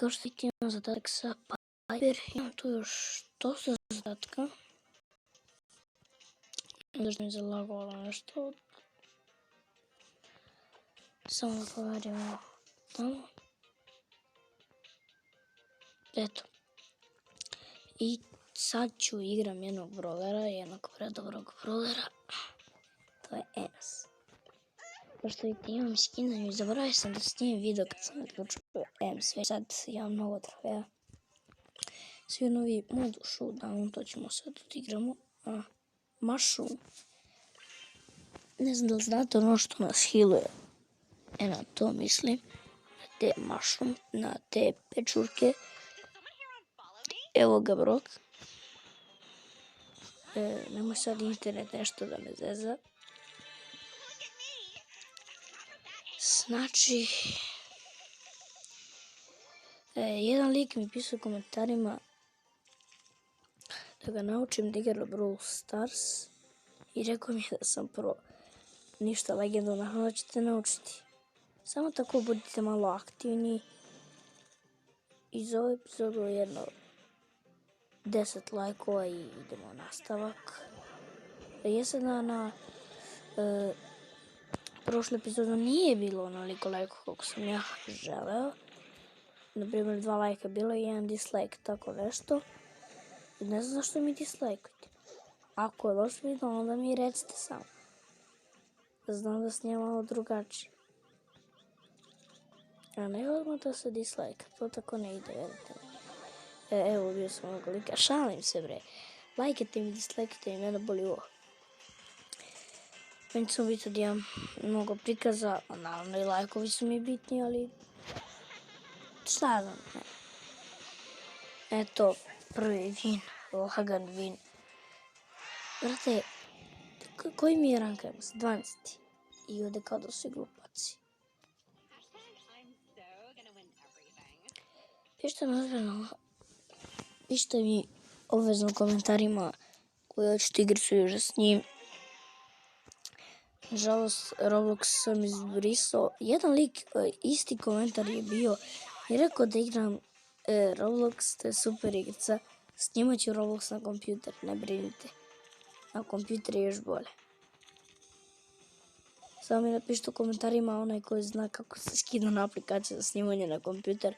kao što vidite imam zadatak sa Piper, imam tu još dosta zadatka. Zašto mi je zalagalo nešto. Samo da povedemo tamo. Eto. I sad ću igram jednog predobrog brawlera. To je Enes. Pošto vidite imam skin i zaboravio sam da snimim video kad sam odlučio Enes. Već sad imam mnogo trofeja. Svi novi mod showdown, to ćemo sad odigramo. Mushroom. Ne znam da li znate ono što nas healuje. Na to mislim. Na te mushroom, na te pečurke. Evo ga Brok. Nemoj sad internet nešto da me zeza. Znači, jedan lik mi pisao u komentarima da ga naučim da igra Brawl Stars i rekao mi da sam pro. Ništa legendu, naravno da ćete naučiti. Samo tako budite malo aktivni. I za ovu epizodu jedno 10 lajkova i idemo u nastavak. Jesam da na prošlu epizodu nije bilo onoliko lajkova koliko sam ja želeo. Naprimjer 2 lajka bilo i 1 dislike, tako nešto. I ne znam zašto mi dislajkujete. Ako je loš video, onda mi recite samo. Da znam da snimam malo drugačije. A ne odmah da se dislike, to tako ne ide, verite mi. Evo, bio sam ovog lika, šalim se bre. Lajkajte mi, dislajkajte mi, mene boli uvo. Meni su bitno da imam mnogo prikaza, a naravno i lajkovi su mi bitni, ali šta znam, ne. Eto, prvi win, lagan win. Brate, koji mi je rank? 12. I ovdje kao da su glupaci. Pišite mi obvezno u komentarima koji hoćete igricu još s njim. Nažalost, Roblox sam izbrisao. Jedan lik, isti komentar je bio i rekao da igram Roblox, to je super igrica. Snimat ću Roblox na kompjuter, ne brinite. Na kompjuter je još bolje. Samo mi napišite u komentarima onaj koji zna kako se skida na aplikaciju za snimanje na kompjuter.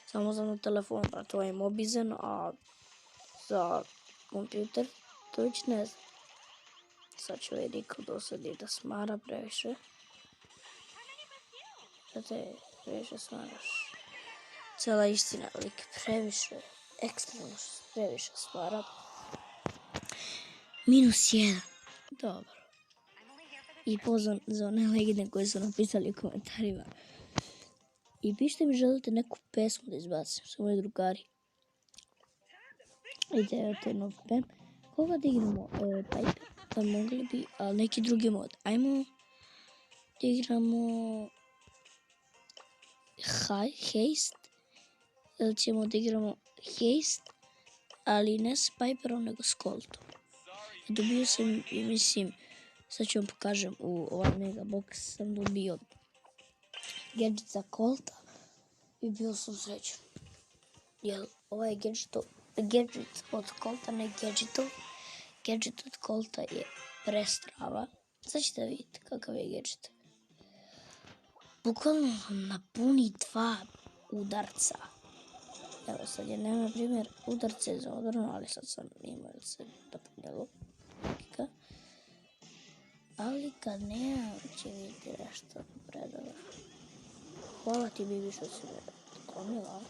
Samo za na telefon, to je Mobizen, a za kompjuter to već ne znam. Sad ću ovaj Riko dosadi da smara previše. Znate, previše smaraš. Cijela istina, lik previše, ekstremno previše smara. -1. Dobro. I pozvan za one legende koje su napisali u komentarima. I pišite mi želite neku pesmu da izbacim sa moji drugari. Vidite, evo to je nov pen. Koga da igramo? Piper. Pa mogli bi, ali neki drugi mod. Ajmo da igramo Haste. Ili ćemo da igramo Haste, ali ne s Piperom, nego s Coltom. Dobio sam, i mislim, sad ću vam pokažem u ovaj megabox sam dobio gadget za Colta i bio sam srećan. Jer ovaj gadget od Colta, ne gadgetov. Gadget od Colta je prestrava. Sad ćete vidjeti kakav je gadget. Bukvalno napuni 2 udarca. Evo sad je nema primjer udarce za odbranu, ali sad sam imao se napunjalo. Ali kad nema, će vidjeti nešto predobro. Hvala ti Bibi što si me klonila.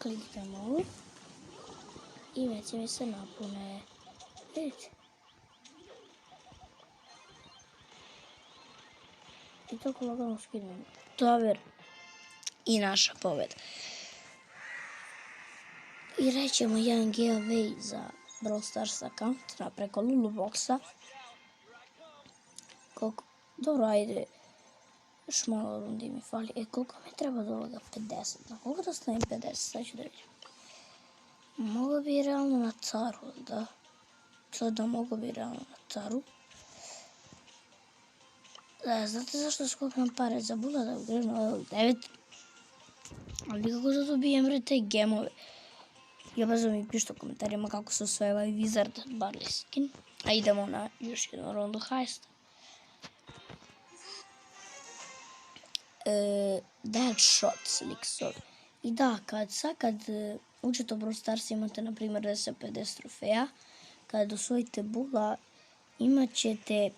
Kliknemo ovo. I već mi se napune. Vidite. I tako lagano skinemo. Tower. I naša pobjeda. I rećemo jedan giveaway za Brawl Stars account preko Luluboxa. Dobro, ajde. Još malo rundi mi fali. Koliko mi treba do ovoga? 50. Na koliko da stavim 50? Sad ću da vidim. Mogu bi realno na caru, da. Sada mogu bi realno na caru. Da, znate zašto skupljam pare za bula da ugrešno level 9? Ali kako da dobijem te gemove? I obazo mi pišite u komentarima kako se osvoje ovaj Wizard Barley skin. A idemo na još jednu rundu heista. Deadshot liksovi. I da, kad učite u Brawl Stars imate na primjer 10-50 trofeja, kad osvojite bula imat ćete,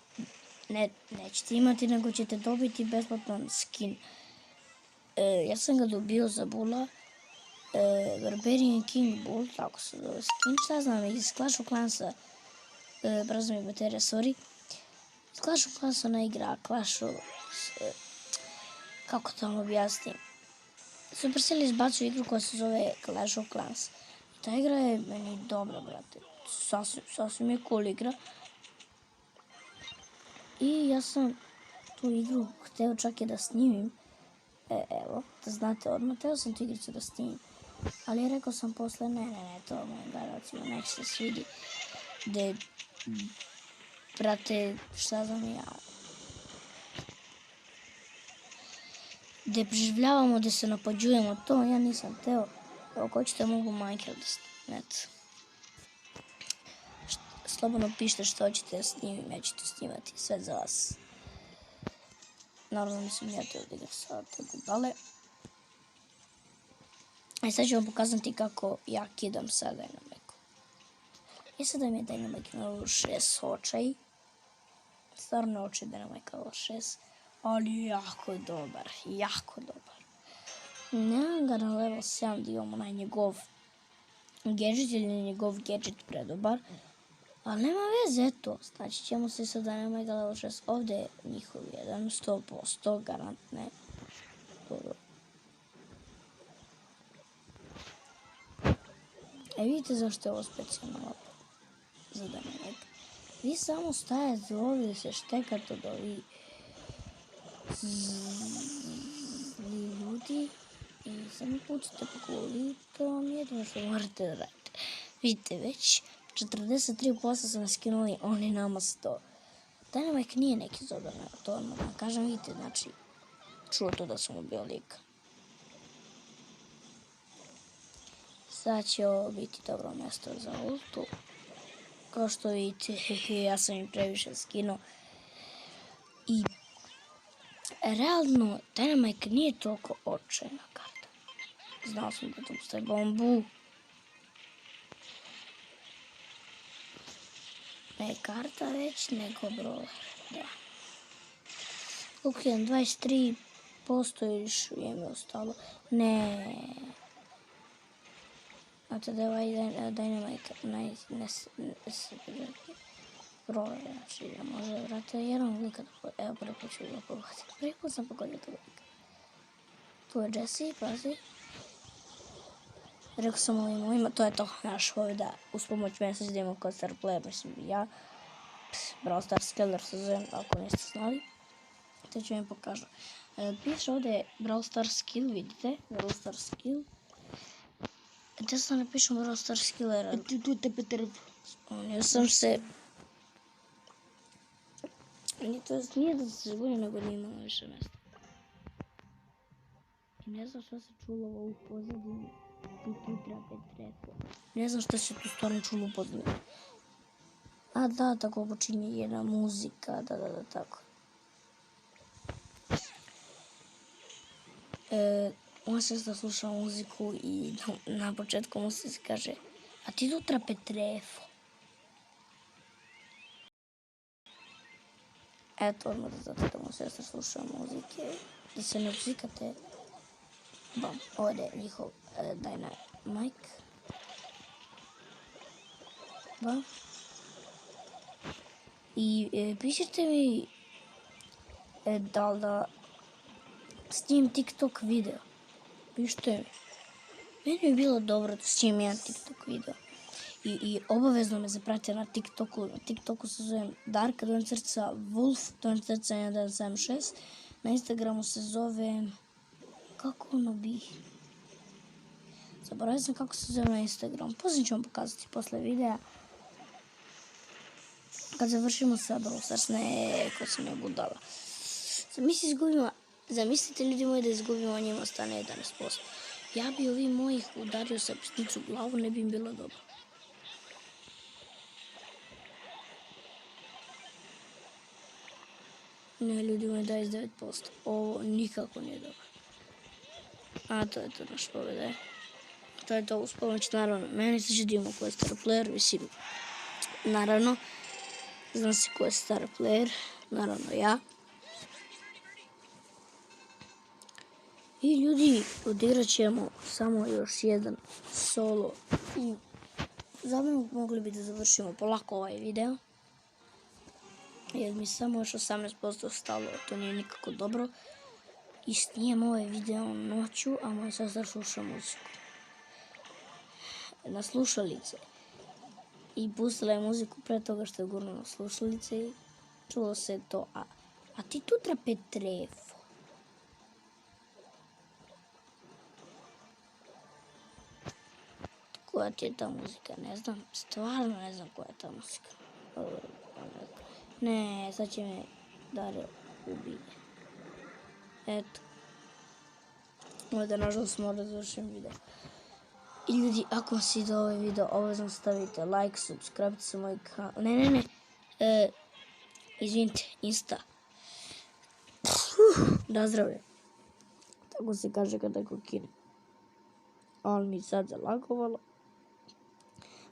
nećete imati, nego ćete dobiti besplatan skin. Ja sam ga dobio za bula, Barbarian King Bull, tako se zove skin, šta znam, iz Clash of Clansa, prazna mi baterija, sorry. Iz Clash of Clansa ona igra Clash of, kako to vam objasnim. Supercell izbacio igru koja se zove Clash of Clans. I ta igra je meni dobra, brate. Sasvim je cool igra. I ja sam tu igru hteo čak i da snimim. Evo, da znate odmah, hteo sam tu igricu da snimim. Ali rekao sam posle, ne, to mojim gledalcima neće se svidi. Gde, brate, šta znam ja, gde preživljavamo, gde se napađujemo, to ja nisam teo. Evo, ko ćete mogu Minecraft da snimete. Slobodno pišite što hoćete da snimim, ja ću to snimati sve za vas. Naravno mislim ja teo da igram sa te budale. I sad ću vam pokazati kako ja kidam sa Dynamike. I sada mi je Dynamike na level 6 očaj. Stvarno očaj Dynamike level 6. Ali jako dobar, jako dobar. Nemam ga na level 7 da imam onaj njegov gadget ili njegov gadget predobar. Ali nema veze, eto. Znači ćemo se sa Dynamike level 6. Ovdje je njihov 100% garantne. Dobro. Vidite zašto je ovo specijalno mapa za Dynamike. Vi samo stajete ovdje, se štekate od ovih ljudi i samo pucate po kuli, to vam je jedino što morate da radite. Vidite, već 43% sam skinuli, oni nama 100. Dynamike nije neki zobar, to vam da kažem, vidite, znači, čuo to da sam ubio lika. Sad će ovo biti dobro mjesto za ultu. Kao što vidite, ja sam im previše skinuo. I realno, Dynamike nije toliko očajna karta. Znao sam da tu postoji bombu. Ne karta već, nego brawler. Da. Ukijem 23% još je mi ostalo. Ne. Znate da je ovaj Dynamike brawler, znači ja može vrati jednog lika da pogodim. Evo, prvi put ću ga pogoditi. Prvi put sam pogodio tog lika. Tu je Jessie, pazi. Rekao sam ovima, to je to, naš ovdje, uz pomoć mene sad idemo kod star player, mislim ja. Brawl Stars Killer se zovem, ako niste znali. To ću vam pokažu. Piše ovdje Brawl Stars Skill, vidite, Brawl Stars Skill. Gdje sam napišem Brawl Stars Killer? Ja sam se... Nije da se zbunio, nego nije imala više mjesta. I ne znam što se čulo ovo u pozadini. Ne znam što se tu stvarno čulo u pozadini. A da, tako počinje jedna muzika, da, tako. On se da sluša muziku i na početku mu se kaže, a ti tu trapetrefo. Eto, odmah da znate da mu se da sluša muzike, da se ne obzikate. Bam, ovdje je njihov Dynamike. Bam. I pišite mi da snimim TikTok video. Pišite mi. Meni bi bilo dobro da snimim jedan TikTok video. I obavezno me zapratite na TikToku. Na TikToku se zovem Dark Doncerca Wolf Doncerca 176. Na Instagramu se zove... Kako ono bi? Zaboravio sam kako se zove na Instagramu. Poslije ću vam pokazati posle videa. Kad završimo sa Brawl Stars, ko sam ja budala. Zamislite ljudi moji da izgubimo, njima ostane 11%. Ja bi ovi mojih udario sa pesnicu u glavu, ne bi im bilo dobro. Ne, ljudi moji, 29%. Ovo nikako nije dobro. A to je to naš pobjede. To je to uz pomoć, naravno. Meni se židimo ko je star player, mislim, naravno. Znam se ko je star player, naravno ja. I ljudi, odigrat ćemo samo još jedan solo. I za mene mogli bi da završimo polako ovaj video. Jer mi samo još 18% ostalo, to nije nikako dobro. I snijem ovaj video noću, a moj sestra sluša muziku. Na slušalice. I pustila je muziku pre toga što je gurno na slušalice i čulo se to. A ti tu trape trefo. Koja ti je ta muzika? Ne znam, stvarno ne znam koja je ta muzika. Ne, sad će me Dario ubije. Eto. Ovdje nažalost moram da završim video. I ljudi, ako vam se ide ovaj video, obavezno stavite like, subscribe se moj kanal. Ne. Izvinite, Insta. Da zdravlje. Tako se kaže kada je kokine. Ali mi sad zalagovalo.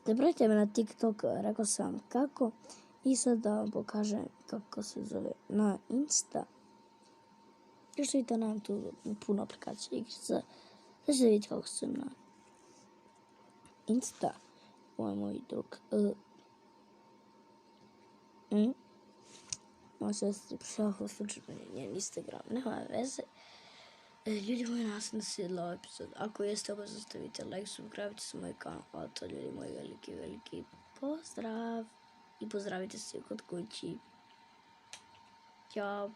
Zapratite me na TikTok, rekao sam vam kako. I sad da vam pokažem kako se zove na Insta. Još vidite, nemam tu puno aplikacija igrica. Sad ćete vidjeti kako sam na Insta. Ovo je moj drug. Moja sestra pošla slučajno njen Instagram. Nema veze. Ljudi moji, nastavno se jedla ovaj epizod. Ako jeste, obavezno stavite like, subscribe se moj kanal. A to, ljudi moji, veliki pozdrav. I pozdravite se kod kući. Ćao.